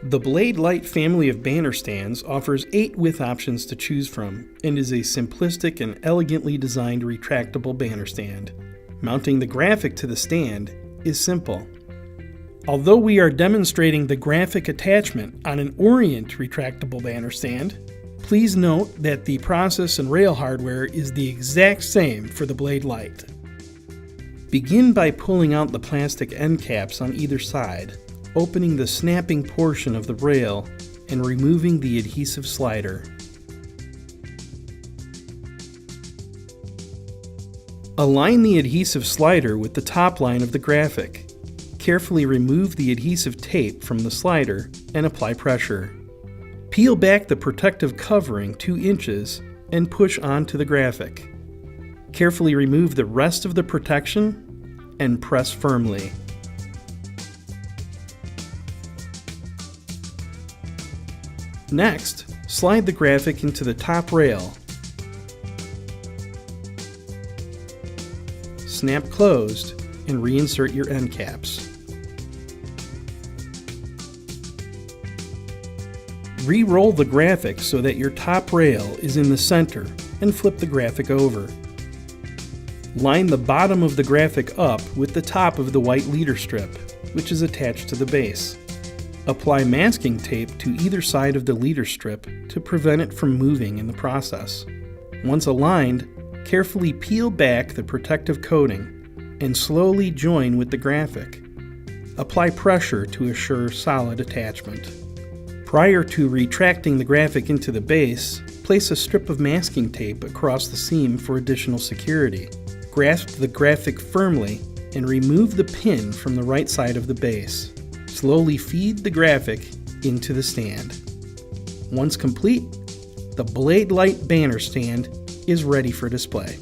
The Blade Lite family of banner stands offers 8 width options to choose from and is a simplistic and elegantly designed retractable banner stand. Mounting the graphic to the stand is simple. Although we are demonstrating the graphic attachment on an Orient retractable banner stand, please note that the process and rail hardware is the exact same for the Blade Lite. Begin by pulling out the plastic end caps on either side, opening the snapping portion of the rail and removing the adhesive slider. Align the adhesive slider with the top line of the graphic. Carefully remove the adhesive tape from the slider and apply pressure. Peel back the protective covering 2 inches and push onto the graphic. Carefully remove the rest of the protection and press firmly. Next, slide the graphic into the top rail. Snap closed and reinsert your end caps. Re-roll the graphic so that your top rail is in the center and flip the graphic over. Line the bottom of the graphic up with the top of the white leader strip, which is attached to the base. Apply masking tape to either side of the leader strip to prevent it from moving in the process. Once aligned, carefully peel back the protective coating and slowly join with the graphic. Apply pressure to assure solid attachment. Prior to retracting the graphic into the base, place a strip of masking tape across the seam for additional security. Grasp the graphic firmly and remove the pin from the right side of the base. Slowly feed the graphic into the stand. Once complete, the Blade Lite Banner Stand is ready for display.